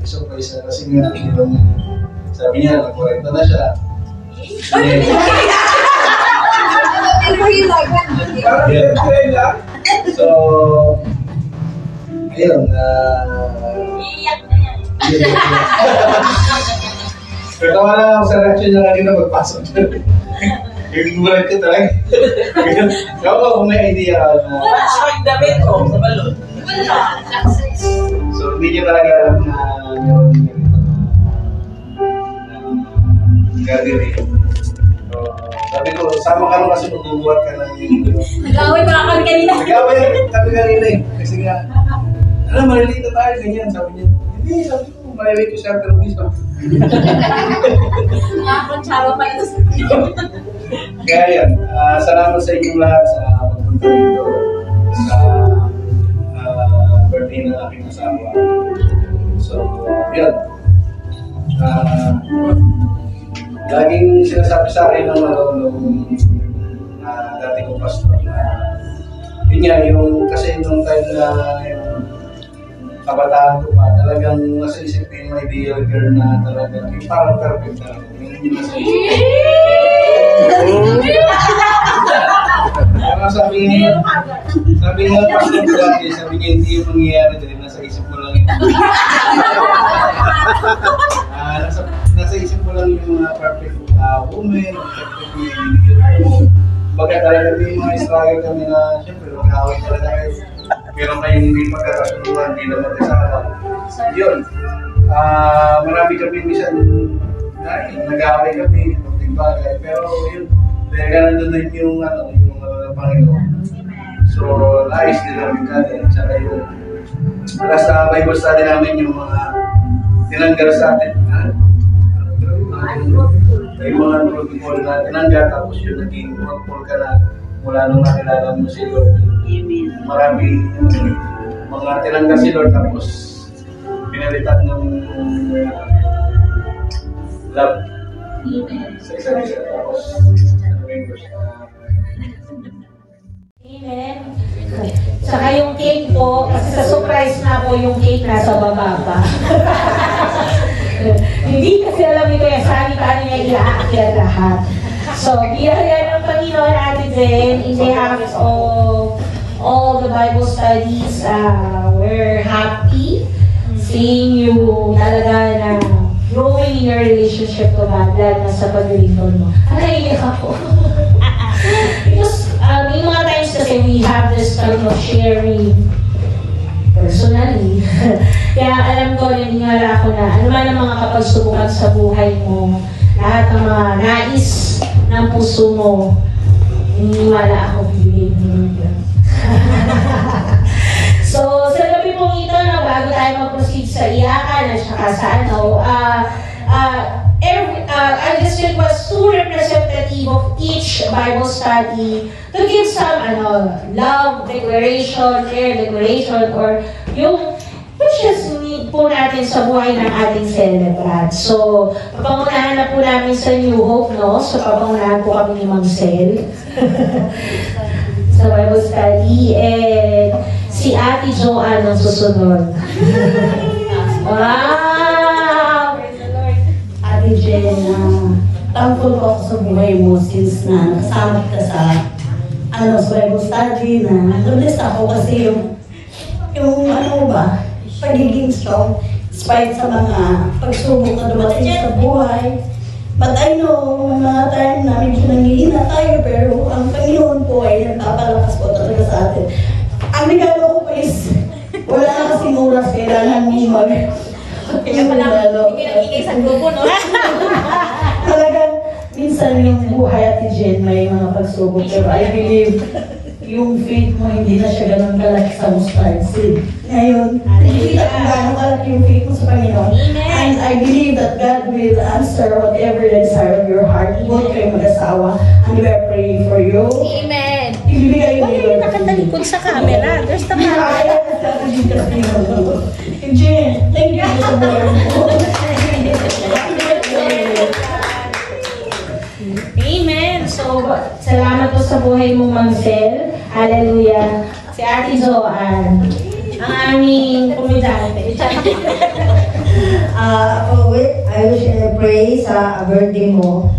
surprise na kasi nga yung sabi niya, nag-40 na siya. So, ayun, iiyak na yan. Pero tawa lang ako sa reaction niya kanina pagpasok niya. Gugulat ka talaga. Kaya kung may idea ka na... What's like damit ko sa balon? Wala. So, hindi niya talaga alam na meron gagawin. So, sabi ko, sama ka naman kasi magbubuhat ka ng... Nag-away pa kami kanina. Nag-away kami kanina eh. Kasi nga, alam, maliliit na tayo, ganyan. Sabi niya, hindi, sabi ko, maliliit ko siya, pero hindi sabi. Nga, kontsaba pa ito sa Kaya yan, salamat sa inyong lahat sa pagpunta dito sa birthday ng aking asawa. So, yun. Laging sinasabi sa akin ng dati kong pastor na yun nga, yung kasi nung time na yung kabataan ko pa, talagang nasa isip ko yung ideal girl na talagang yung parang perfect na yun yung nasa isip ko. Kaya sabi nga pastor ko dati, sabi niya hindi yung mangyayari dahil nasa isip mo lang yun. Nasa isip mo lang yung mga perfect woman, perfect woman. Baga talaga may mga struggle kami na siyempre mag-away talaga kayo. Pero kayong hindi pagkakasunduan, hindi na magkasama. Yun. Marami kami minsan nag-away kami, konting bagay. Pero yun, talaga nandun yung Panginoon. So, nais din namin kanya. Tsaka yung last Bible study namin yung mga tinanggal sa atin. Yung mga protocol na tinanggal, tapos yung naging protocol ka na mula nung nakilala mo si Lord. Marami mga tinanggal si Lord, tapos pinalitan ng love sa isa't isa. Tapos Amen. Saka yung cake po, kasi sa surprise na po yung cake nasa baba pa. Hindi kasi alam ni Kuya Sunny paano niya i-aakyat lahat. So, biyaya ng Panginoon natin din in behalf of all the Bible studies. We're happy seeing you talaga na growing in your relationship to God dahil nasa pag-lingkod mo. Naiiyak ako. Because may mga times kasi we have this kind of sharing personally. Kaya alam ko, naniniwala ako na ano man ang mga kapagsubukan sa buhay mo, lahat ng mga nais ng puso mo. Naniniwala ako, bibig mo. So, sa gabi pong ito, no, bago tayo mag-proceed sa iyakan at saka sa ano, I just request two representative of each Bible study to give some love declaration, prayer declaration, or yung wishes need po natin sa buhay ng ating celebrant. So, papangunahan na po namin sa New Hope, no? So, papangunahan po kami ni Ma'am Sel sa Bible study. And si Ate Joanne ang susunod. Wow! Ate Jenna, thankful ko ako sa buhay mo since na nakasama kita sa Bible study na nagulis ako kasi yung pagiging strong despite sa mga pagsubok na dumating sa buhay. But I know, mga time na medyo nangihina tayo, pero ang Panginoon po ay nagpapalakas po talaga sa atin. Ang regalo ko po is, wala na kasing oras, kailangan mo Kaya pala, hindi nagiging sa grupo, no? Talagang, minsan yung buhay at Jen may mga pagsubok, pero I believe, yung faith mo, hindi na siya ganun kalaki sa mustard seed. Ngayon, nakikita kung gano'ng kalaki yung faith mo sa Panginoon. And I believe that God will answer whatever the desire of your heart. Huwag kayong mag-asawa. And we are praying for you. Amen. Ibibigay yung Wala yung nakatalikod sa camera. There's the camera. Jen, thank you sa buhay mo. Amen. So, salamat po sa buhay mo, Ma'am Sel. Hallelujah. Si Ate Joanne, ang aming kumidante. I wish and pray sa birthday mo.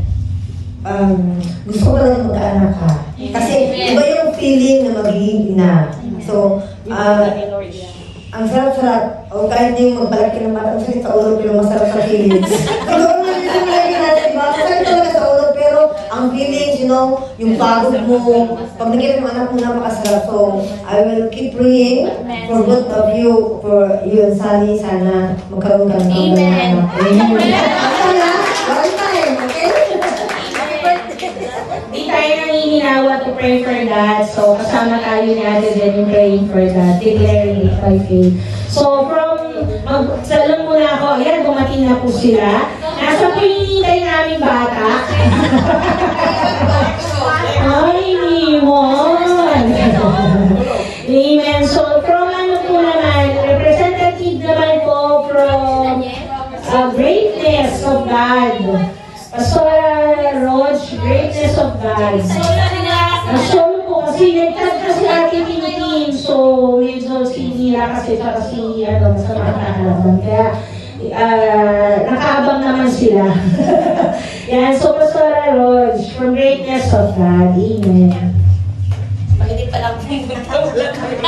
Gusto ko talaga mag-anak ka. Kasi iba yung feeling na magiging ina. So, ang sarap-sarap. O kahit yung magbalaki ng mata, masakit sa ulo, pero masarap sa feelings. Siguro nga rin yung lagi natin, diba? Masakit talaga sa ulo, pero ang feelings, yung pagod mo, pag nakita ng anak mo na makasarap. So, I will keep praying for both of you, for you and Sally. Sana magkaroon ka ng mga anak. Amen. Sana, one time, okay? Di tayo nangininawa to pray for that. So, kasama tayo ni Ate Jen in praying for that. Declaring it by faith. So, salong muna ako. Ayan, dumating na po sila. Nasa po yung hinintay namin bata. Ay, Nimon! Amen. So, from po naman, representative naman po from Greatness of God. Pastora Rog, Greatness of God. Solo po kasi nagtag kasi ating Tintin. So, medyo sinira kasi sa mga kahalaman. Kaya, nakaabang naman sila. Yan, so Pastora Rog, from Greatness of God. Amen. Hindi pa lang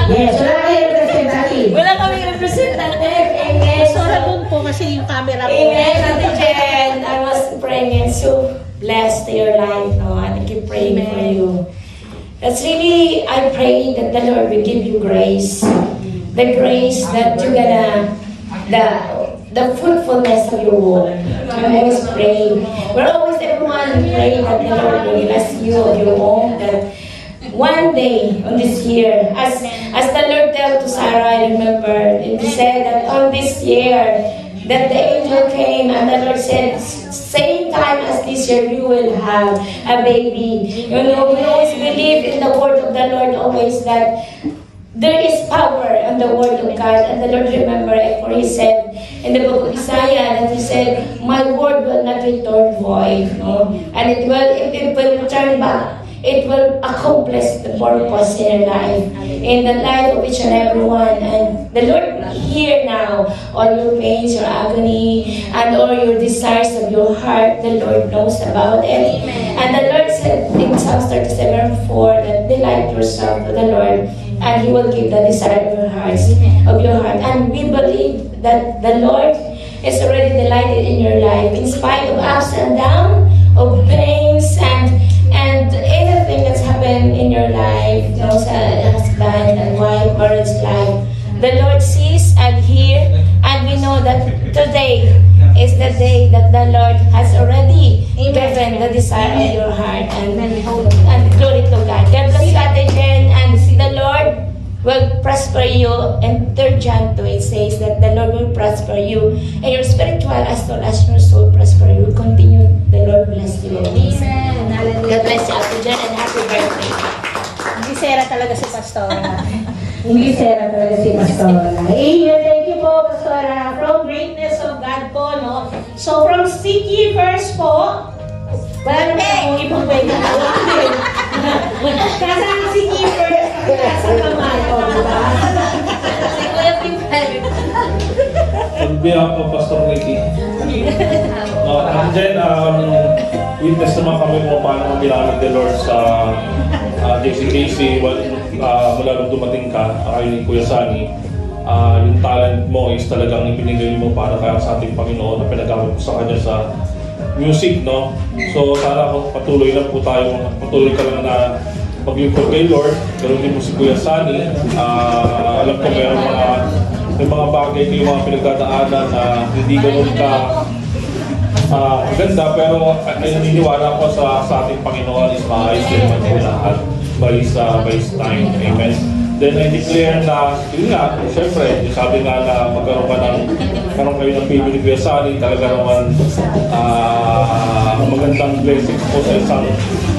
Yes, wala kayo representative. Wala kami representative. Amen. Sora doon po kasi yung camera po. Amen. Ate Jen, I was praying and so blessed your life, no? And I keep praying for you. That's really, I'm praying that the Lord will give you grace. The grace that you're gonna, the fruitfulness of your womb. I'm always praying. We're always everyone praying that the Lord will bless you of your womb. That one day on this year, as the Lord told to Sarah, I remember, and he said that on this year, that the angel came and the Lord said, same time as this year, you will have a baby. You know, we always believe in the word of the Lord always that there is power in the word of God. And the Lord remember it, for he said in the book of Isaiah that he said, my word will not return void, no? And it will return back. It will accomplish the purpose in your life, in the life of each and every one. And the Lord hear now all your pains, your agony, and all your desires of your heart. The Lord knows about it. And the Lord said in Psalms 37:4 that delight yourself to the Lord, and He will give the desire of your heart. And we believe that the Lord is already delighted in your life, in spite of ups and downs, of pains and anything that's happened in your life, you know, sa husband and wife, marriage life. The Lord sees and hears, and we know that today is the day that the Lord has already given the desire of your heart, and glory to God. God bless you, Ate Jen, and see the Lord will prosper you. And 3 John 2, it says that the Lord will prosper you, and your spiritual as well as your soul prosper you. Continue. The Lord bless you. Amen. God bless you, Ate Jen, and happy birthday. Hindi sera talaga si Pastora. Hindi sera talaga si Pastora. Amen. Thank you po, Pastora. From greatness of God po, no? So, from Sticky First po, wala naman akong ibang pwede na gawin. Kasama si Keeper, nasa kamay ko, diba? Si Kuya Pimpel. On behalf of Pastor Ricky. And then, witness naman kami kung paano ginamit the Lord sa JCKC mula nung dumating ka, kayo ni Kuya Sunny. Yung talent mo is talagang ibinigay mo para kaya sa ating Panginoon na pinagamit mo sa Kanya sa music, no? So, sana patuloy lang po tayo, patuloy ka lang na maglingkod kay Lord. Pero din mo si Kuya Sunny, alam ko may mga bagay kayo, mga pinagdadaanan na hindi ganun ka maganda, pero ay naniniwala ko sa ating Panginoon is maayos din naman po lahat by His time. Amen. Then I declare na, yun nga, siyempre, sabi nga na magkaroon kayo ng baby ni Kuya Sunny, talaga naman magandang blessings po sa isang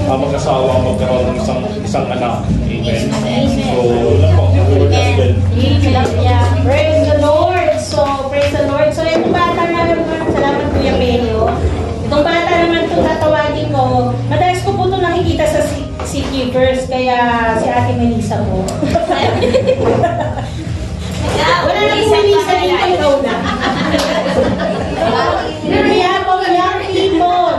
mag-asawa magkaroon ng isang anak. Amen. So, yun po. Praise the Lord! So, praise the Lord. So, itong bata naman, salamat Kuya Benyo. Itong bata naman itong tatawagin ko, madalas ko po ito nakikita sa si Keepers, kaya si Ate Melissa po. Wala na po Melissa dito, ikaw na. Kaya po, young people.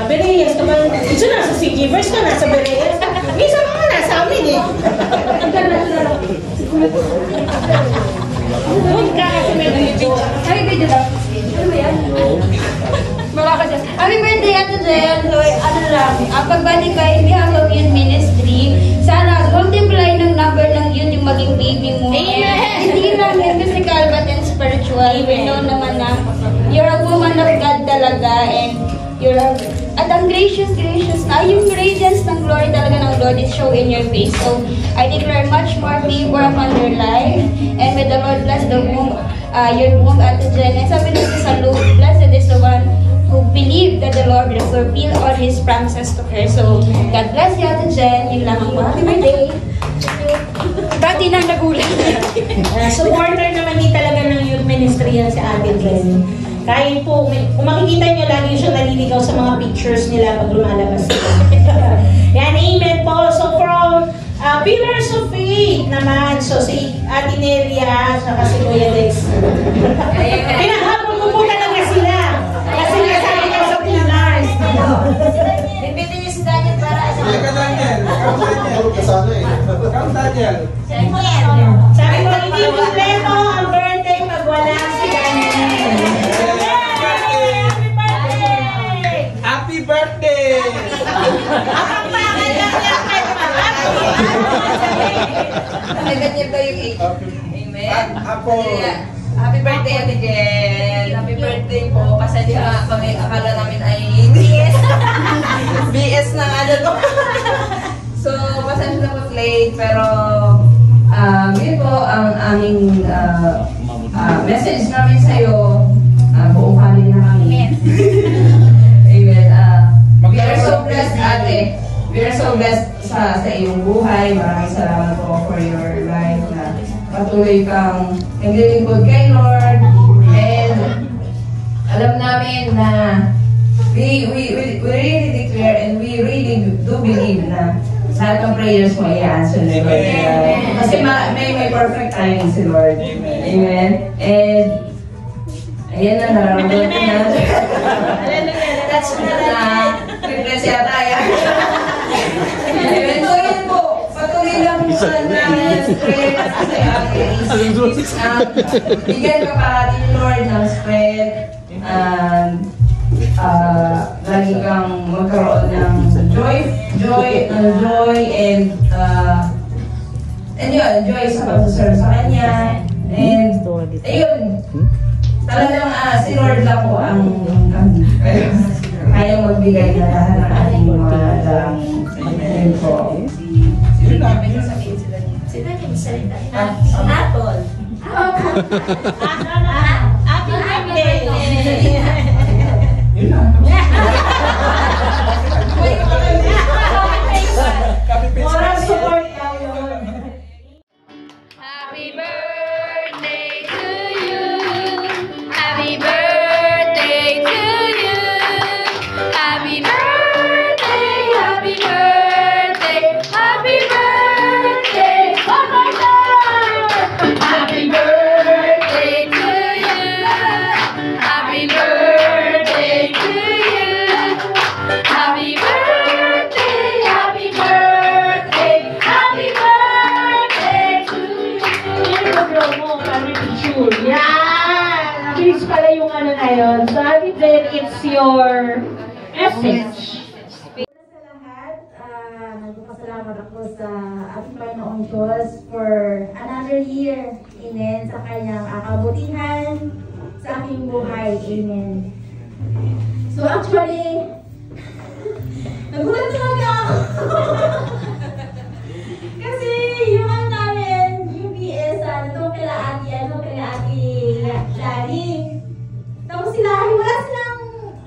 Bereyas ka man. Ito nasa si Keepers ka, nasa Bereyas. Minsan ka nga nasa amin eh. Huwag ka kasi may video. Happy birthday daw. Ano ba yan? Malakas yan. Happy birthday, Ate Jen. So, ano lang, pagbalik ka, in behalf of Youth Ministry, sana multiply ng number ng yun yung maging baby mo. Amen! Hindi lang yung physical but in spiritual. We know naman na you're a woman of God talaga, and you're at ang gracious na yung radiance ng glory talaga ng Lord is show in your face. So, I declare much more favor upon your life, and may the Lord bless the womb, your womb, Ate Jen. And sabi nito sa Luke, blessed is the one who believed that the Lord will fulfill all His promises to her. So, God bless you, Ate Jen. Yun lang ako. Happy birthday! Bati na nagulat. Supporter naman din talaga ng youth ministry yan si Ate Jen. Kahit po, kung makikita nyo, lagi siya naliligaw sa mga pictures nila pag lumalabas sila. Yan, amen po. So from Pillars of Faith naman, so si Ate Nelia, saka si Kuya Dex. Pinahapon ko po talaga sila. Kasi nasabi ko sa Pillars. Bibitin niyo si Daniel para sa... Ka Daniel. Come Daniel. Sabi ko, hindi kompleto ang birthday pag wala si Daniel. Happy birthday! Ang pangalan lang kay Ganyan ba yung 8? Amen. Apo. Happy birthday, Ate Jen. Happy birthday po. Pasensya kami, akala namin ay BS. BS na ano to. So, pasensya na po late, pero yun po ang aming message namin sa'yo. Buong family na kami. Amen. We are so blessed, Ate. We are so blessed sa iyong buhay. Maraming salamat po for your life na patuloy kang naglilingkod kay Lord. And alam namin na we really declare and we really do believe na lahat ng prayers mo i-answer ni Lord. Kasi may perfect timing si Lord. Amen. And ayan na, nararamdaman ko na. That's na repress yata yan. Amen. So yun po, patuloy lang po namin sa prayers kasi bigyan ka pa din Lord ng strength and lagi kang magkaroon ng joy and yun, joy sa pag-serve sa Kanya. And ayun, Talagang si Lord lang po ang kaya magbigay na lahat ng ating mga dalangin po. Sino sabihin sila niya? Sino yung salita? Apple. Happy birthday! Yun lang. Moral support daw yun. Happy birthday to you. Happy birthday to you. Happy birthday, happy birthday, happy birthday, one more time. Happy birthday to you. Happy birthday to you. Happy birthday, happy birthday, happy birthday to you. Yan! Please pala yung ano na yun. So, Ate Jen, it's your message. Sa lahat, nagpapasalamat ako sa ating Panginoong Diyos for another year. Amen. Sa kanyang kabutihan sa aking buhay. Amen. So actually, nagulat talaga ako. Kasi yung ano namin, yung BS, ito kila Ate Lani. Tapos sila,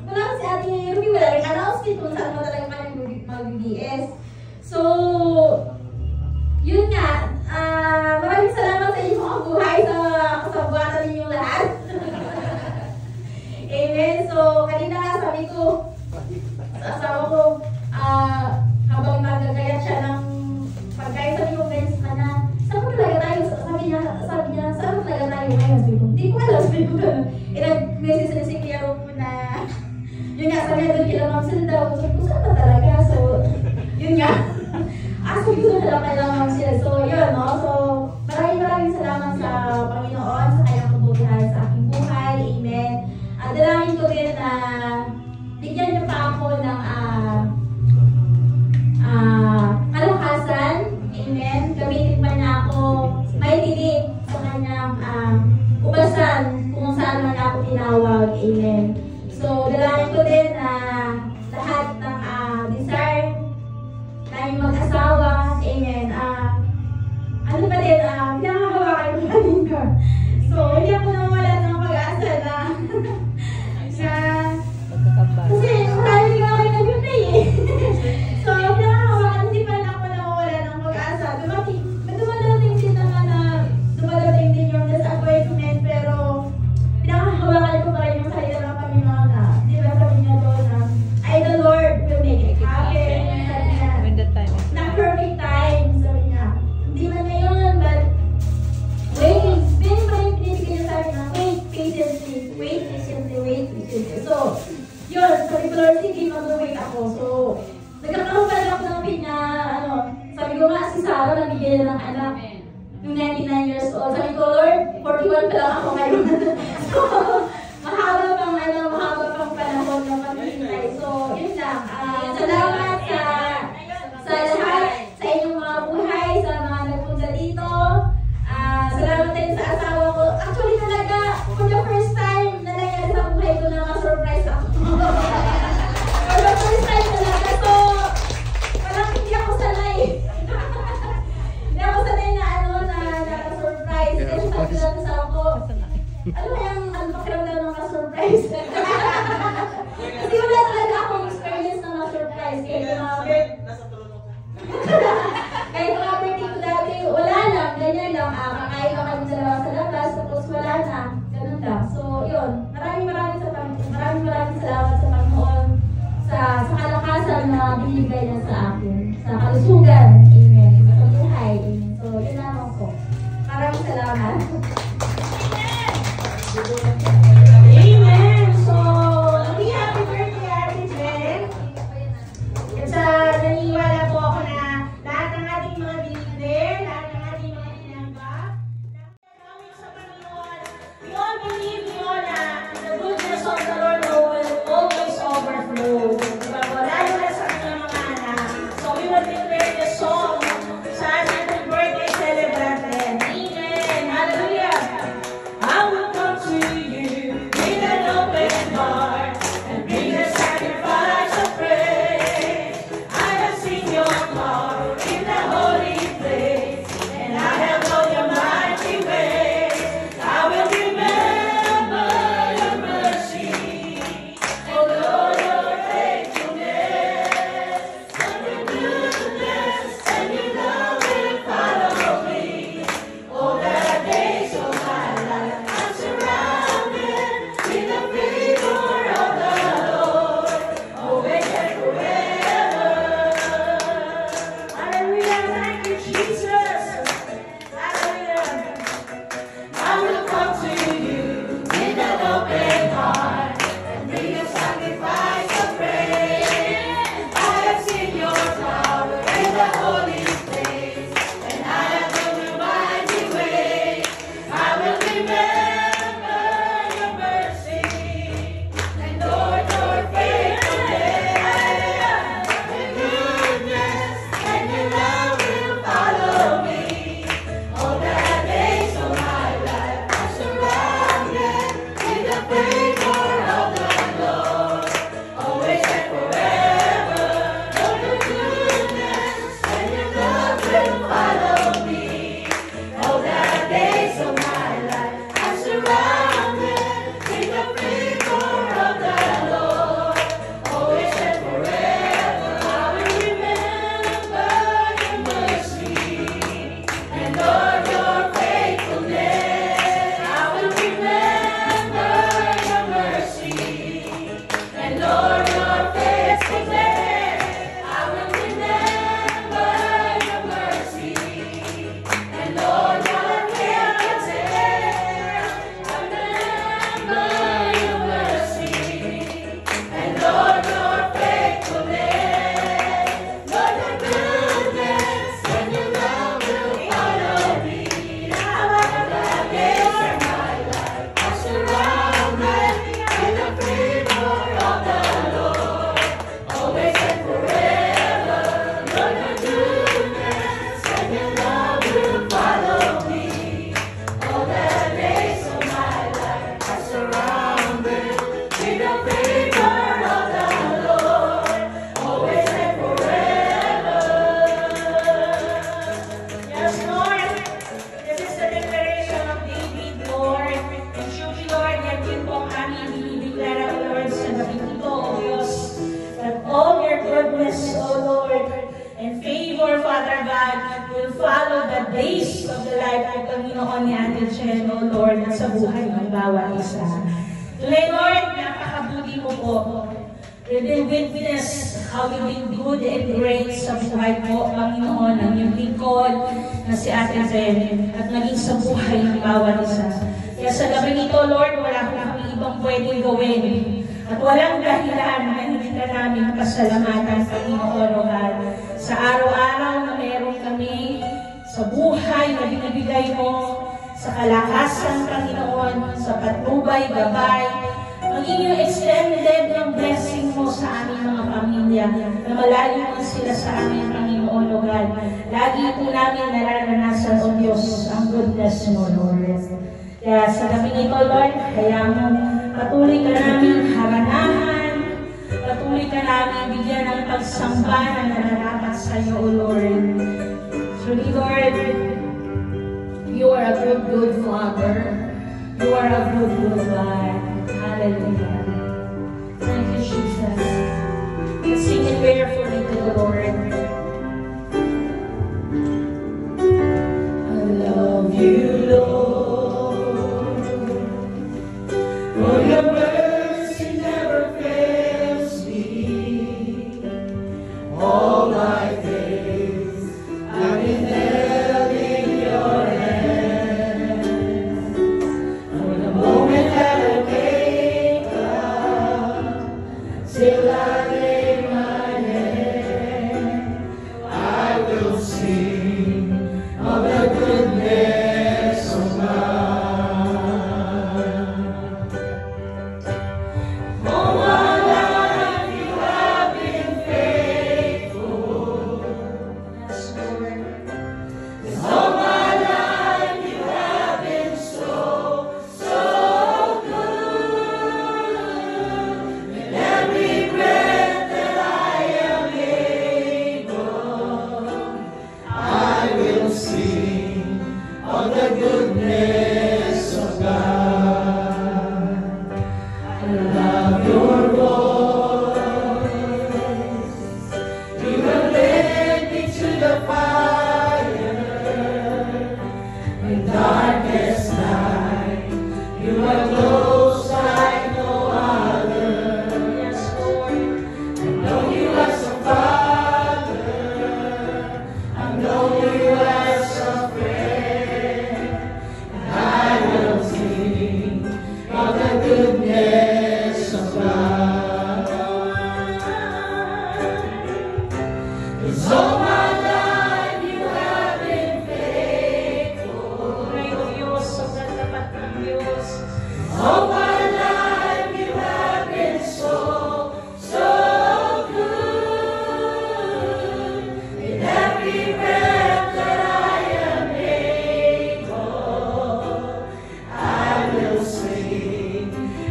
wala si Ate Ruby, wala rin announcement kung saan mo talaga kami mag-BS. So, yun nga, maraming salamat sa inyong mga buhay sa kasabuatan ninyong lahat. Amen. So, kanina nga sabi ko sa asawa ko, habang magagayat siya ng pagkain, sabi ko guys, saan ko talaga tayo? Sabi niya, saan ko talaga tayo ngayon? Sabi ko, hindi ko alam, sabi ko gano'n. Nag-message na si Kuya Rupo na, yun nga, sabi niya doon kila Ma'am Sil daw. Sabi ko, saan ba talaga? So, yun nga. Sabi ko doon kila Ma'am Sil. So, yun, no? So, maraming salamat sa Panginoon, sa kanyang kabutihan sa aking buhay. Amen. At dalangin ko din na bigyan niyo pa ako ng kalakasan. Amen. Gamitin pa niya ako may tinig sa kanyang ubasan kung saan man ako tinawag. Amen. So, dalangin ko din na lahat ng desire tayong mag-asawa. Amen. Ano pa din, pinakahawakan ko kanina. So, hindi ako nawala ng pag-asa na kasi marami nga kayo nag-pray eh. So, pinakahawakan, hindi pa rin ako nawala ng pag-asa. Dumadating din naman na dumadating din yung disappointment, pero pinakahawakan ko pa rin yung salita ng Panginoon na, di ba sabi niya doon na, the Lord will make it happen. Sabi niya, na perfect time, sabi niya. Hindi man ngayon, but wait, pinibigyan niya sa akin na wait patiently. So, yun, sabi ko, Lord, sige, mag-wait ako. So, nagkakaroon pa rin ako ng sabi ko nga, si Sarah, nabigyan niya ng anak. Yung 99 years old. Sabi ko, Lord, 41 pa lang ako ngayon. So, mahaba pang panahon na maghihintay. So, yun lang. Salamat sa lahat, sa inyong mga buhay, sa mga nagpunta dito. Salamat din sa asawa ko. Actually, talaga, for the first time na nangyari sa buhay ko na ma-surprise ako. For the first time talaga. So, parang hindi ako sanay. Hindi ako sanay na naka-surprise. Kasi sabi lang sa asawa ko, ano yung pakiramdam ng ma-surprise? Kasi wala talaga akong experience na ma-surprise. Kahit mga birthday ko dati, wala lang, ganyan lang. Kakain ka kami sa labas, tapos wala na. Ganun lang. So, yun. Maraming salamat sa Panginoon sa kalakasan na binigay niya sa akin. Sa kalusugan. Amen. Sa buhay. Amen. So, yun naman po. Maraming salamat. Amen! So, happy birthday, Ate Jen. At naniniwala po ako na lahat ng ating mga binigay, lahat ng ating mga tinanggap, gawin sa Panginoon, we all believe yun na the goodness of the Lord will always overflow. Diba po? Lalo na sa kanyang mga anak. So, we will declare this song. open heart and bring a sacrifice of praise. I have seen your power in the holy place, and I have known your mighty way. I will remember your mercy and Lord, your faithfulness. And goodness and your love will follow me all the days of my life. I'm surrounded with the favor of the Lord, always and forever. Lord, your goodness and your love will follow me all the days of my life. I'm surrounded with the favor of the Lord, always and forever. I will remember your mercy and Lord, your faithfulness. I will remember your mercy and Lord, your faithfulness. I will remember your mercy and Lord, your faithfulness. I remember your mercy and Lord, your faithfulness. Lord, your goodness and your love will follow me. All the days of my life, I'm surrounded in the favor of the Lord, always and forever. Lord, your goodness and your love will follow me. All the days of my life, I'm surrounded in the favor of the Lord, always and forever. Yes, Lord, this is the declaration of David, Lord. And surely, Lord, yan din po ang aming dinideklara, O Lord, sa gabing ito, O Diyos, that all your goodness, O Lord, and favor, Father God, will follow the days of the life of Panginoon ni Ate Jen, O Lord, at sa buhay ng bawat isa. Today, Lord, napakabuti mo po. We will witness how you've been good and great sa buhay po, Panginoon, ang iyong lingkod na si Ate Jen, at naging sa buhay ng bawat isa. Kaya sa gabi nito, Lord, wala kami ibang pwedeng gawin. At walang dahilan na hindi ka namin pasalamatan, Panginoon, O God, sa araw-araw na meron kami, sa buhay na binibigay mo, sa kalakasan, Panginoon, sa patnubay, gabay, maging yung extended ng blessing mo sa aming mga pamilya, na malayo mo sila sa aming Panginoon, O God. Lagi po namin nararanasan, O Diyos, ang goodness mo, Lord. Kaya sa gabi nito, Lord, kaya mo patuloy ka namin haranahan, patuloy ka namin bigyan ng pagsamba na nararapat sa iyo, O Lord. Truly, Lord, you are a good, good Father. You are a good, good God. Hallelujah. Thank you, Jesus. Let's sing it prayerfully to the Lord. I love you, Lord, for your mercy never fails me. All my days I've been held in your hands. From the moment that I wake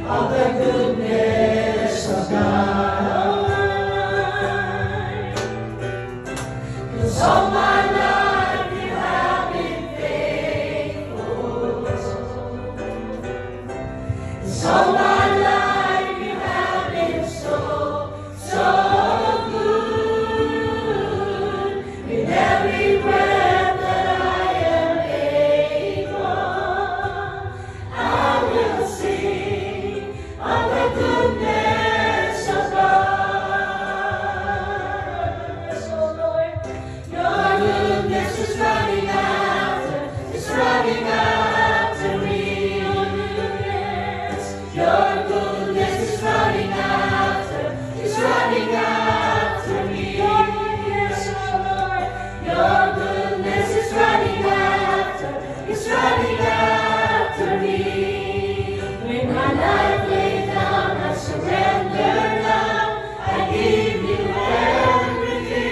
of the goodness of God. Cause all my life you have been faithful. Cause all my life you have been so good. In every breath that I am able, I will sing of the goodness of God. So Lord, your goodness is running after me. Your goodness is running after me. Yes, Lord, your goodness is running after me. When my life laid down, I surrender now. I give you everything.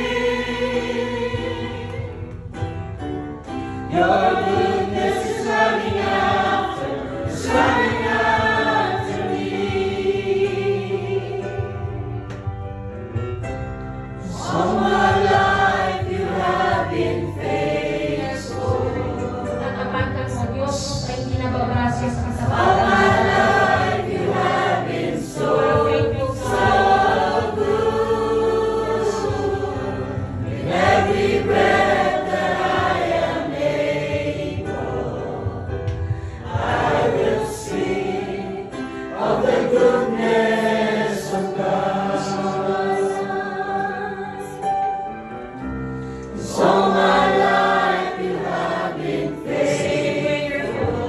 Your goodness is running after me. All my life you have been faithful. Tatapatan sa Diyos ay hindi nababase sa All kasapatan. my life you have been so good. In every breath that I am able, I will sing of the goodness of God. 'Cause all my life you have been faithful.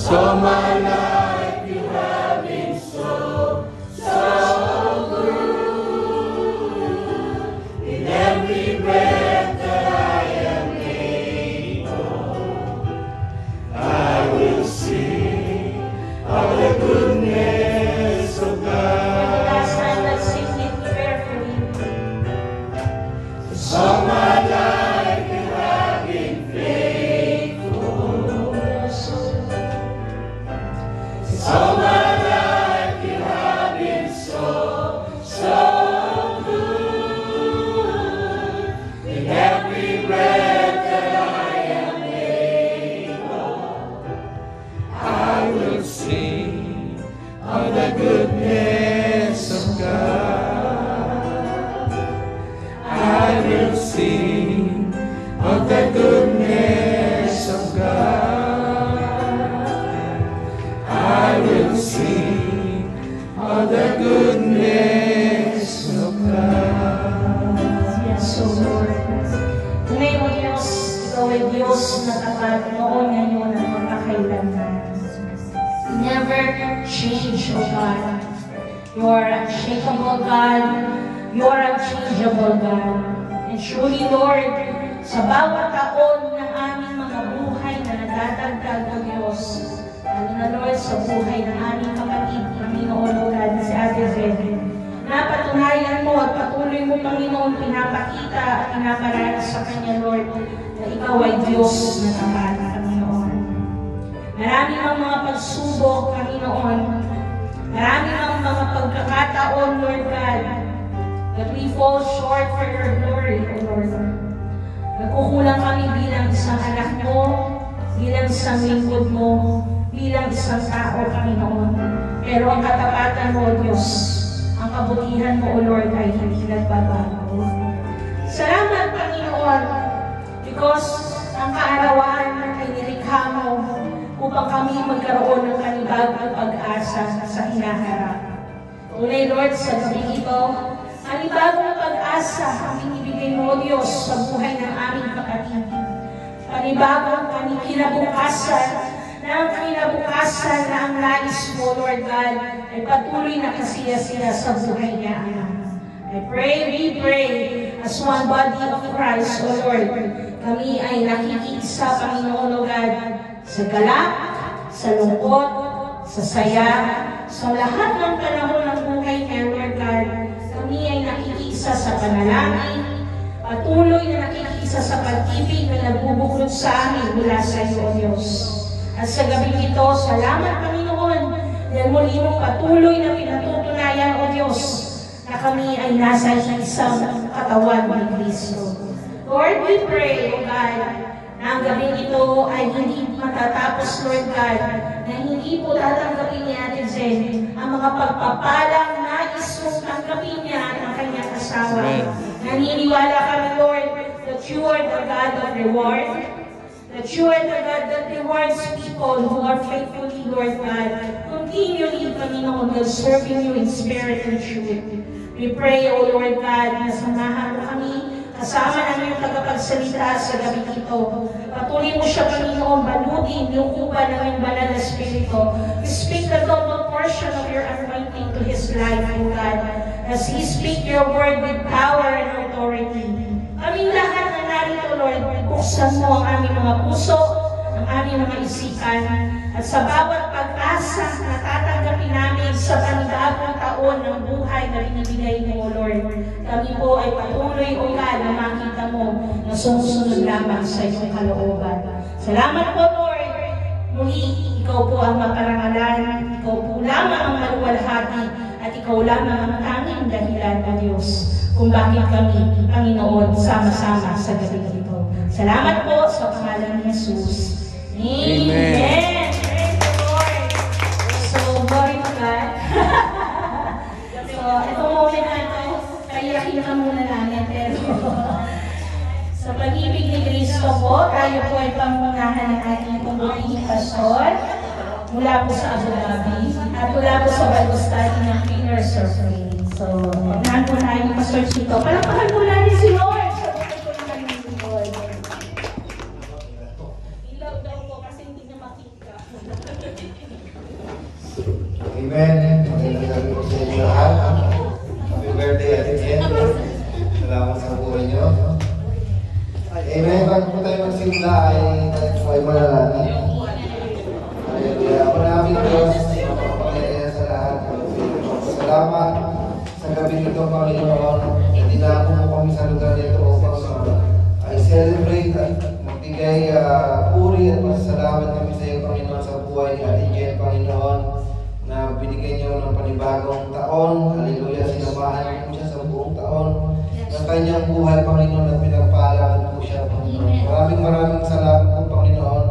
All my life you have been so good. In every breath that I am able, I will sing of the goodness of God. Last time, let's sing it prayerfully. All my life you have been faithful. All my life you have been so good. In every breath that I am able, I will sing of the goodness of God. I will sing of the goodness of God. I will sing of the goodness of God. Yes, so Lord. Tunay mo Diyos, ikaw ay Diyos na tapat noon, ngayon, at magpakailanman. Never change, O God. You are unshakable God. You are unchangeable God. And truly, Lord, sa bawat taon ng aming mga buhay na nadadagdag, O Diyos, lalo na Lord, sa buhay ng aming kapatid, Panginoon, O God, na si Ate Zedrin, napatunayan mo at patuloy mo, Panginoon, pinapakita at pinaparanas sa Kanya, Lord, na Ikaw ay Diyos na tapat, Panginoon. Marami ang mga pagsubok, Panginoon. Marami ang mga pagkakataon, Lord God, that we fall short for your glory, O Lord. Nagkukulang kami bilang isang anak mo, bilang isang lingkod mo, bilang isang tao, Panginoon. Pero ang katapatan mo, Diyos, ang kabutihan mo, O Lord, ay hindi nagbabago. Salamat, Panginoon, because ang kaarawan ay nilikha mo upang kami magkaroon ng panibagong pag-asa sa hinaharap. Tunay, Lord, sa gabi ito, panibagong pag-asa ang ibigay mo, Diyos, sa buhay ng aming kapatid. Panibagong kinabukasan na ang kinabukasan na ang nais mo, Lord God, ay patuloy na kasiya-siya sa buhay niya. I pray, we pray, as one body of Christ, O Lord, kami ay nakikiisa, Panginoon, O God, sa galak, sa lungkot, sa saya, sa lahat ng panahon ng buhay niya, Lord God, kami ay nakikiisa sa panalangin, patuloy na nakikiisa sa pag-ibig na nagbubuklod sa amin mula sa iyo, O Diyos. At sa gabi ito, salamat Panginoon dahil muli mong patuloy na pinatutunayan, O Diyos, na kami ay nasa isang katawan ni Kristo. Lord, we pray, O God, na ang gabi ito ay hindi matatapos, Lord God, na hindi po tatanggapin ni Ate Jen ang mga pagpapalang nais mong tanggapin niya ng kanyang asawa. Naniniwala kami, Lord, that you are the God of reward, that you are the God that rewards people who are faithfully, Lord God, continually, Panginoon, God, serving you in spirit and truth. We pray, O Lord God, na samahan mo kami, kasama namin yung tagapagsalita sa gabi ito. Patuloy mo siya, Panginoon, balutin yung upan ng iyong banal na Espiritu. We speak the double portion of your anointing to his life, O God, as he speak your word with power and authority. Kaming lahat na narito, Lord, buksan mo ang aming mga puso, ang aming mga isipan, at sa bawat pag-asa na tatanggapin namin sa panibagong taon ng buhay na binibigay mo, Lord. Kami po ay patuloy, O God, na makita mo na sumusunod lamang sa iyong kalooban. Salamat po, Lord. Muli, ikaw po ang maparangalan, ikaw po lamang ang maluwalhati, at ikaw lamang ang tanging dahilan, O Diyos, kung bakit kami, Panginoon, sama-sama sa gabi ito. Salamat po sa pangalan ni Jesus. Amen. Praise the Lord. So, glory to God. So, itong moment na ito, kaya ka muna namin, pero sa pag-ibig ni Kristo po, tayo po ay pangunahan ng ating pumutihing pastor mula po sa Abu Dhabi at mula po sa Bible study ng Pillars of Faith. So, unahan po tayo ng Pastor Chito. Palakpakan po natin si Lord. Ilaw daw po kasi hindi niya makita. Amen. Magandang gabi po sa inyo lahat. Happy birthday, Ate Jen. Salamat sa buhay niyo. Amen. Bago po tayo magsimula ay tayo po ay manalangin. Hallelujah. Maraming Diyos, mapapakilala sa lahat. Salamat sa gabi nito, Panginoon. Dinako mo kami sa lugar nito upang ay celebrate at magbigay puri at pasasalamat kami sa iyo, Panginoon, sa buhay ni Ate Jen, Panginoon, na binigay niyo ng panibagong taon. Hallelujah. Sinamahan mo siya sa buong taon ng kanyang buhay, Panginoon, at pinagpalakan po siya, Panginoon. Maraming salamat po, Panginoon,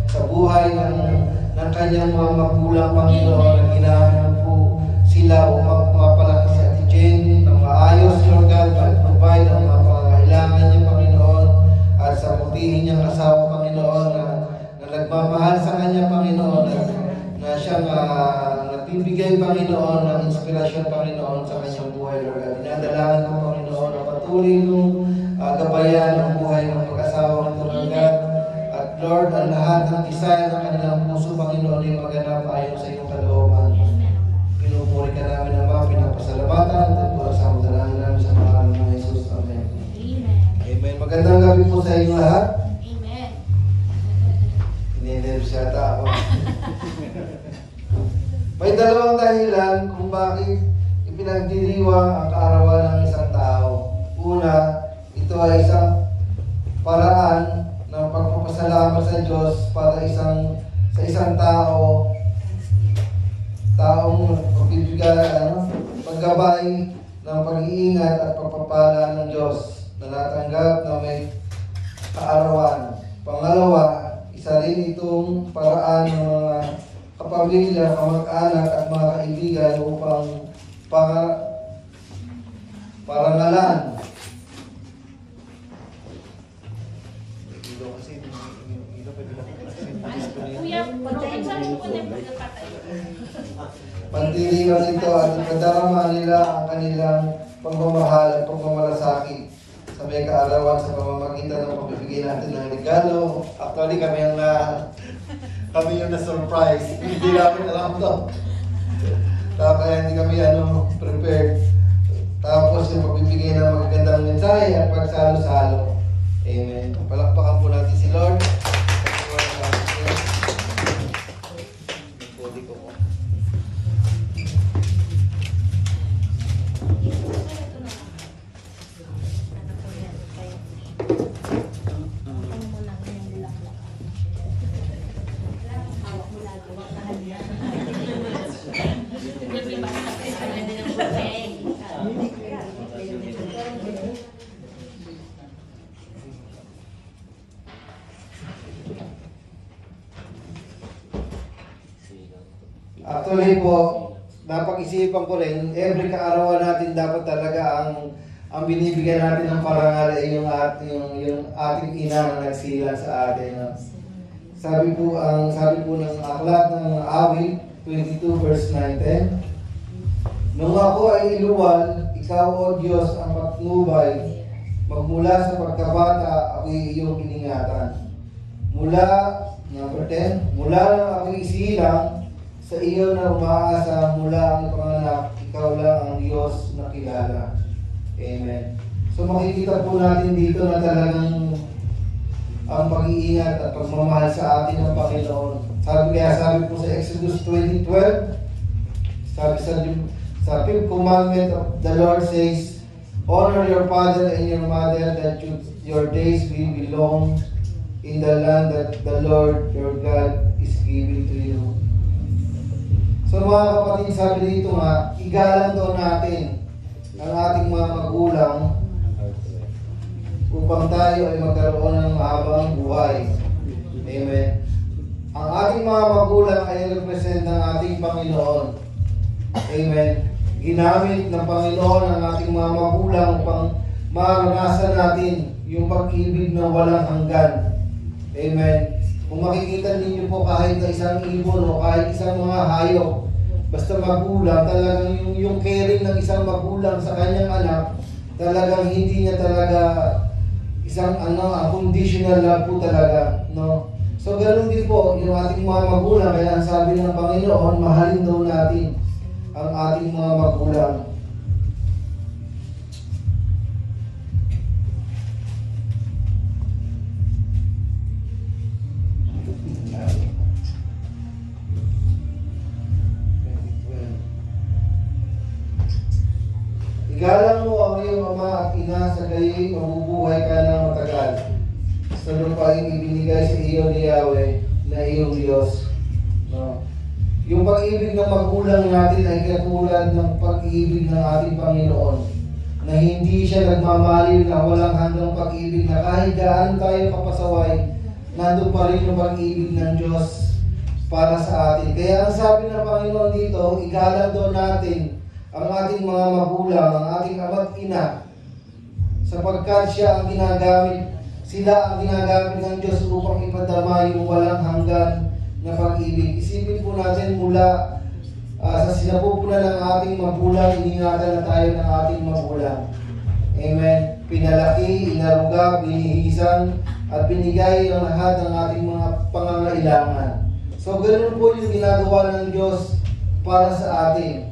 sa buhay ng kanyang mga magulang, Panginoon, na ginamit po sila upang mapalaki si Ate Jen ng maayos, Lord God, at provide ang mga pangangailangan niya, Panginoon, at sa putihin niyang asawa, Panginoon, na nagmamahal sa kanya, Panginoon, na siyang nagbibigay, Panginoon, ng inspirasyon, Panginoon, sa kanyang buhay, Lord God. Dinadalagan ko, Panginoon, na patuloy nung gabayan ang buhay ng mag-asawa ng Lord God. At Lord, ang lahat ng desire ng kanilang puso, Panginoon, ay maganap ayon sa iyong kalooban. Pinupuri ka namin naman, pinapasalamatan, at pura sa dalangin namin sa pangalan ng Jesus. Amen. Amen. Magandang gabi po sa inyo lahat. Amen. Ininerve siya ako. May dalawang dahilan kung bakit ipinagdiriwang ang kaarawan ng isang tao. Una, ito ay isang paraan ng pagpapasalamat sa Diyos para sa isang taong pagbibigay, paggabay ng pag-iingat at pagpapala ng Diyos na natanggap na may kaarawan. Pangalawa, isa rin itong paraan ng mga kapamilya, kamag-anak at mga kaibigan upang parangalan. Pagdiriwang ito at ikadarama nila ang kanilang pagmamahal at pagmamalasakit sa may kaarawan sa pamamagitan ng pagbibigay natin ng regalo. Actually, kami yung na-surprise. Hindi namin alam to. Kaya hindi kami prepared. Tapos yung pagbibigay ng magagandang mensahe at pagsalo-salo. Amen. Palakpakan po natin si Lord. Actually po, napag-isipan ko rin, every kaarawan natin dapat talaga ang binibigyan natin ng parangal ay yung ating ina na nagsilang sa atin. No? Sabi po ng aklat ng Awit 22 verse 9-10, nung ako ay iluwal, ikaw o Diyos ang patnubay, magmula sa pagkabata ako'y iyong iningatan. Number 10, mula nang ako'y isilang, sa iyo na umaasa mula ang panganak, ikaw lang ang Diyos na kilala. Amen. So makikita po natin dito na talagang ang pag-iingat at pagmamahal sa atin ng Panginoon. Sabi po sa Exodus 20:12, sa 5th commandment of the Lord says, honor your father and your mother, that your days will be long in the land that the Lord your God is giving to you. So mga kapatid, sabi dito nga, igalang daw natin ang ating mga magulang upang tayo ay magkaroon ng mahabang buhay. Amen. Ang ating mga magulang ay represent ng ating Panginoon. Amen. Ginamit ng Panginoon ang ating mga magulang upang maranasan natin yung pag-ibig na walang hanggan. Amen. Kung makikita ninyo po kahit na isang ibon o kahit isang mga hayop, basta magulang, talagang yung caring ng isang magulang sa kanyang anak, talagang hindi niya talaga isang unconditional love po talaga, no? So ganoon din po yung ating mga magulang, kaya ang sabi ng Panginoon, mahalin daw natin ang ating mga magulang. Igalang mo ang iyong ama at ina, sa gayoy mabubuhay ka ng matagal. Sa lupaing ibinigay sa iyo ni Yahweh na iyong Diyos. No? Yung pag-ibig ng magulang natin ay katulad ng pag-ibig ng ating Panginoon, na hindi siya nagmamaliw na walang hanggang pag-ibig, na kahit gaano tayo kapasaway, nandun pa rin yung pag-ibig ng Diyos para sa atin. Kaya ang sabi ng Panginoon dito, igalang doon natin ang ating mga magulang, ang ating ama't ina, sapagkat sila ang ginagamit ng Diyos upang ipadama yung walang hanggan na pag-ibig. Isipin po natin mula sa sinapupunan ng ating magulang, iningatan na tayo ng ating magulang. Amen. Pinalaki, inaruga, binihisan, at binigay ang lahat ng ating mga pangangailangan. So ganoon po yung ginagawa ng Diyos para sa atin.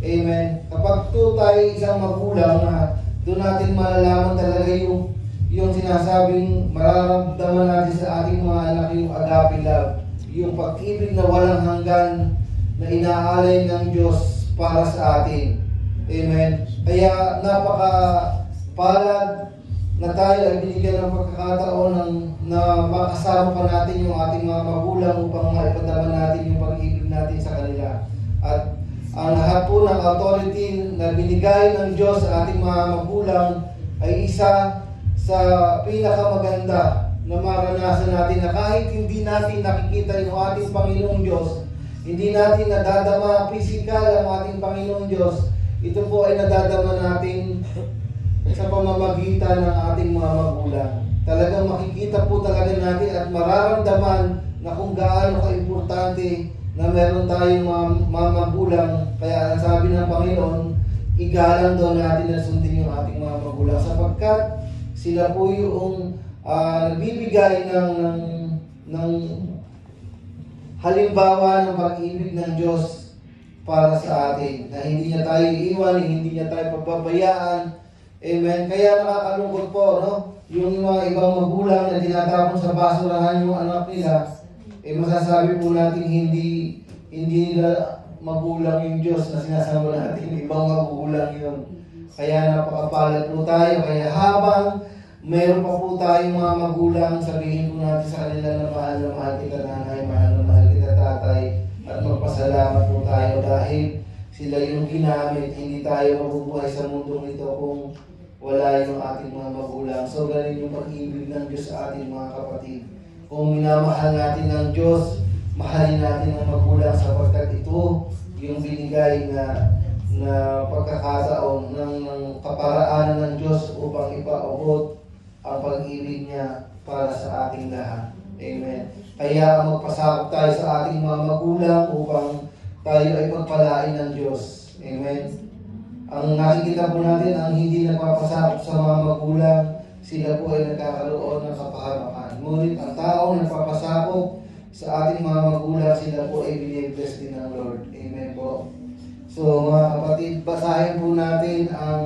Amen. Kapag tayo isang magulang, na doon natin malalaman talaga yung sinasabing mararamdaman natin sa ating mga anak, yung agape love, yung pag-ibig na walang hanggan na inaalay ng Diyos para sa atin. Amen. Kaya napaka-palad na tayo ay binigyan ng pagkakataon na makasama pa natin yung ating mga magulang upang maipadama natin yung pag-ibig natin sa kanila. At ang lahat po ng authority na binigay ng Diyos sa ating mga magulang ay isa sa pinakamaganda na maranasan natin, na kahit hindi natin nakikita yung ating Panginoong Diyos, hindi natin nadadama physical ang ating Panginoong Diyos, ito po ay nadadama natin sa pamamagitan ng ating mga magulang. Talagang makikita po talaga natin at mararamdaman na kung gaano ka-importante na meron tayong mga magulang. Kaya ang sabi ng Panginoon, igalang daw natin na sundin yung ating mga magulang, sapagkat sila po yung nagbibigay ng halimbawa ng pag-ibig ng Diyos para sa atin, na hindi niya tayo iiwan, hindi niya tayo pababayaan. Amen. Kaya nakakalungkot po, no? Yung mga ibang magulang na tinatapon sa basurahan yung anak nila, masasabi po natin hindi nila magulang yung Diyos na sinasama natin, ibang magulang yun. Kaya napakapalad po tayo. Kaya habang meron pa po tayong mga magulang, sabihin po natin sa kanila na mahal kita nanay, mahal kita tatay, at magpasalamat po tayo dahil sila yung ginamit. Hindi tayo mabubuhay sa mundong ito kung wala yung ating mga magulang. So ganun yung pag-ibig ng Diyos sa ating mga kapatid. Kung minamahal natin ng Diyos mahalin natin ang magulang sapagkat ito yung binigay na pagkakataon ng kaparaanan ng Diyos upang ipaabot ang pag-ibig niya para sa ating lahat. Amen. Kaya magpasakop tayo sa ating mga magulang upang tayo ay pagpalain ng Diyos. Amen. Ang nakikita po natin, ang hindi nagpapasakop sa mga magulang, sila po ay nagkakaroon ng kapahamakan. Ngunit ang taong nagpapasakop sa ating mga magulang, sila po ay binibless din ng Lord. Amen po. So mga kapatid, basahin po natin ang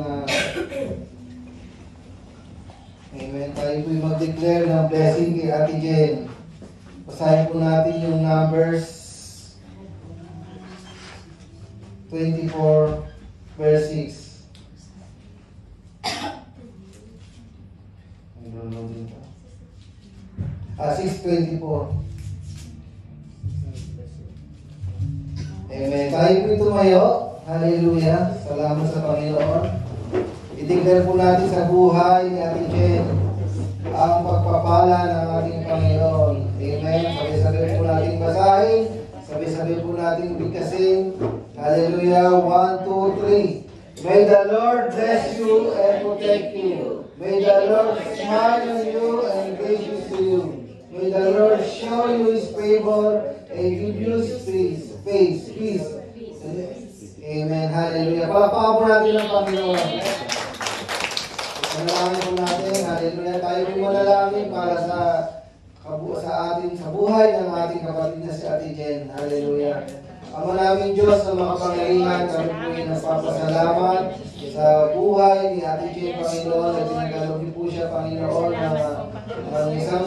Amen. Tayo po yung mag-declare ng blessing kay Ate Jen. Basahin po natin yung Numbers 24 verse 6. 6:24. Amen. Tayo po tumayo. Hallelujah. Salamat sa Panginoon. I-declare po natin sa buhay ni Ate Jen ang pagpapala ng ating Panginoon. Amen. Sabi-sabi po natin basahin. Sabi-sabi po natin bigkasin. Hallelujah. 1, 2, 3. May the Lord bless you and protect you. May the Lord smile on you and gracious to you. May the Lord show you His favor and give you peace. Amen. Hallelujah. Palakpakan po natin ang Panginoon. Manalangin po natin. Hallelujah. Tayo po manalangin para sa buhay ng ating kapatid na si Ate Jen. Hallelujah. Ama namin Diyos sa mga pangyayahan, kami po ay nagpapasalamat sa buhay ni Ate Jen, Panginoon, at tinagalogi po siya, Panginoon, ng isang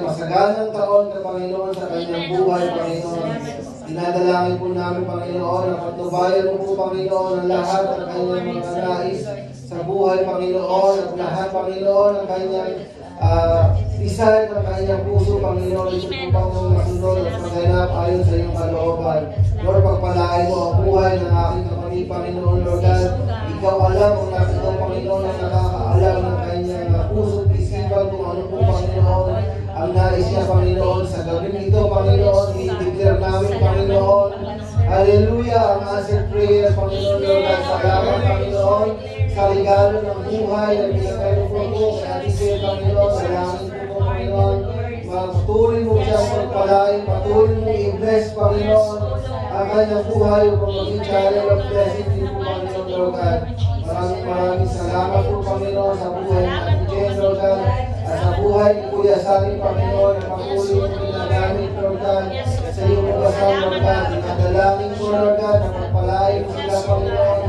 masaganang taon na Panginoon sa kanyang buhay, Panginoon. Dinadalangin po namin, Panginoon, na patnubayan mo po, Panginoon, ang lahat ng kanyang mga nais sa buhay, Panginoon, at lahat, Panginoon, ng kanyang isay ng kanyang puso, Panginoon, ito po pang masunod at maghanap ayon sa iyong kalooban. Lord, pagpalain mo ang buhay ng aking kapatid, Panginoon, Lord God. Ikaw alam kung ikaw, Panginoon, ang nakakaalam ng kanyang puso, isipan kung ano po, Panginoon, ang nais niya, Panginoon, sa gabing ito, Panginoon, i-declare namin, Panginoon. Hallelujah, ang answered prayer, Panginoon, Lord God. Salamat, Panginoon, sa regalo ng buhay na pinagkalupo po kay Ate Jen, Panginoon. Salamat po, Panginoon. Patuloy mo siyang pagpalain, patuloy mo i-bless, Panginoon, ang kanyang buhay upang maging channel of blessing din po, Panginoon, Lord God. Maraming salamat po, Panginoon, sa buhay ng Ate Jen, Lord God, at sa buhay ni Kuya Sally, Panginoon, na patuloy mo ginagamit, Lord God, sa iyong ugasan, Lord God. Dinadalangin po, Lord God, na pagpalain mo sila, Panginoon,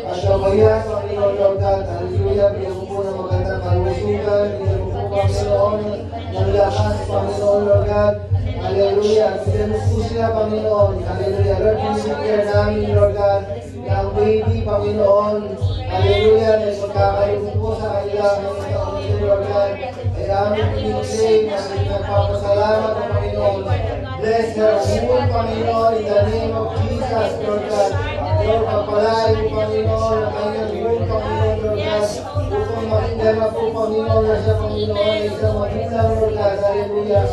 at gabayan, Panginoon, Lord God. Hallelujah, bigyan mo po ng magandang kalusugan, bigyan mo po, Panginoon, ng lakas, Panginoon, Lord God. Hallelujah, bigyan mo po sila, Panginoon. Hallelujah, Lord, pinigyan namin, Lord God, na ang baby, Panginoon. Hallelujah, na magkakaroon po sa kanila ng taon nito, Lord God. Ay aming pinigyan, aming nagpapasalamat, Panginoon. Bless her whole, Panginoon, in the name of Jesus, Lord God. Lord, pagpalain mo, Panginoon, ang kanyang buong, Panginoon, Lord God, upang makindama po, Panginoon, na siya, Panginoon, isang magandang, Lord God, hallelujah.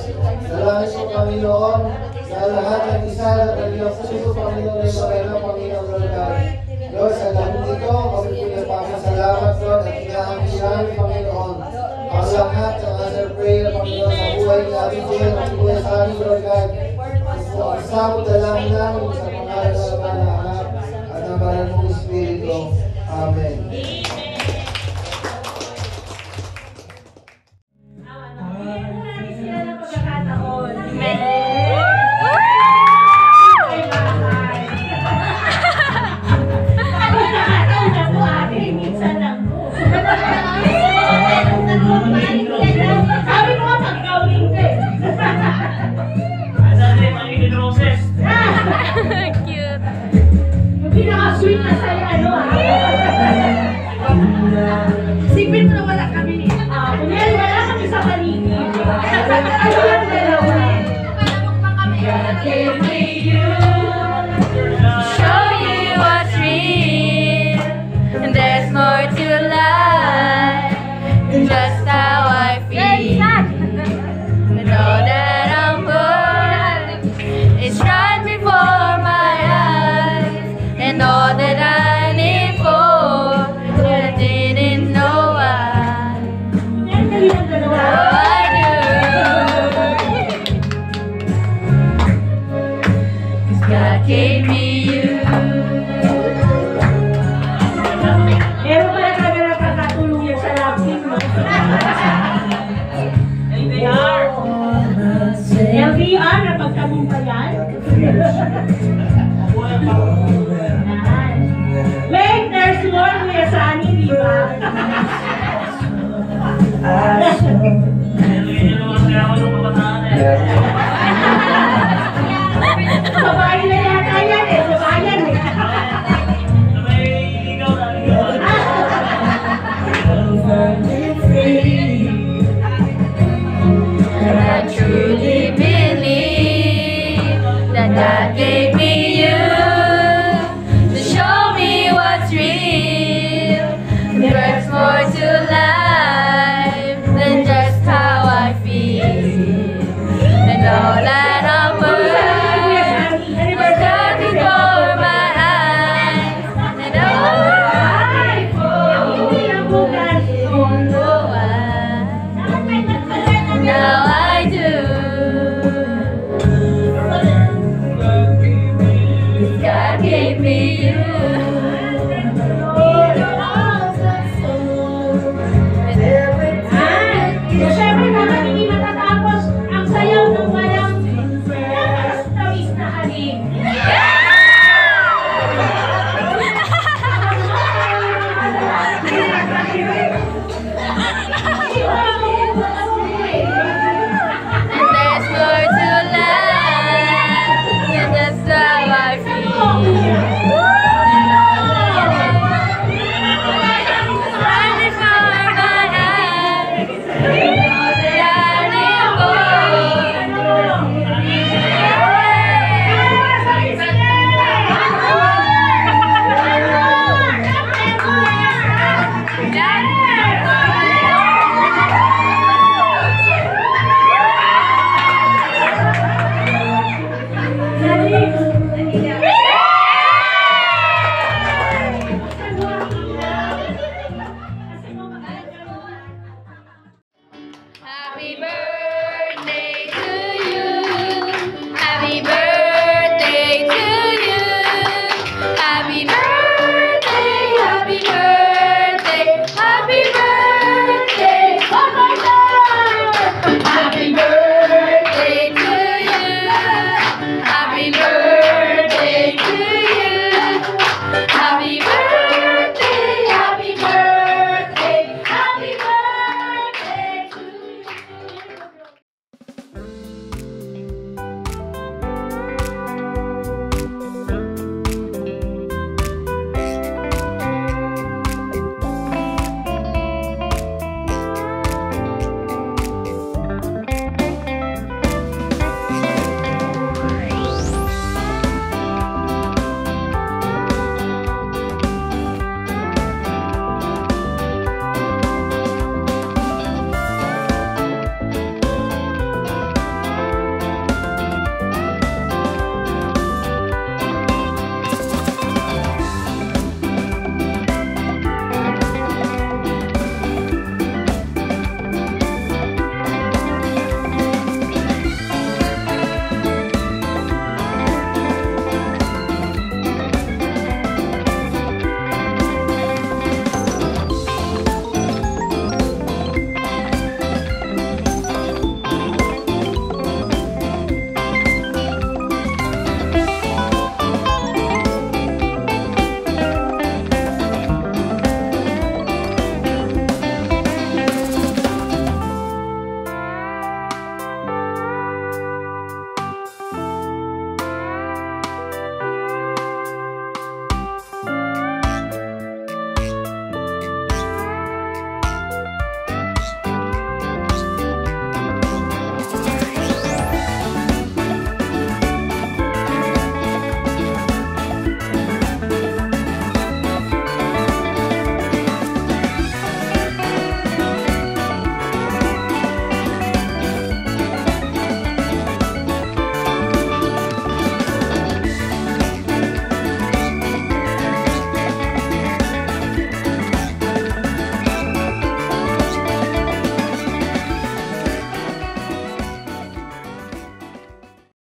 Salamat po, Panginoon, na lahat ng isa na kanyang puso, Panginoon, ay magandang, Panginoon, Lord God. Lord, sa dahil nito, kami po nagpapasalamat, Lord, at inaampihan, Panginoon, ang lahat ng answer prayer, Panginoon, sa buhay ni Ate Jen, ang buhay sa amin, Lord God. So, ang sabot na lang namin sa pangalan ng Anak at ng Banal mong Espiritu. Amen. Cute. Yung pinaka-sweet na sa'yo, ano ha? Sipin mo na wala kami ni. Kunyari wala kami sa paligid. Ano lang dalawa? Give me you, show you what's real, and there's more to life than just how I feel. Know that I'm born It's right before my eyes, and all that I live for, but I didn't know why. Now I do. 'Cause God gave me you. Meron pala talaga nakakatulong yan sa love team, no? LDR, napagtanong pa yan? Wait, there's more, Kuya Sunny, di ba? Sabay na yata yan eh, sabayan eh. I truly believe that God gave me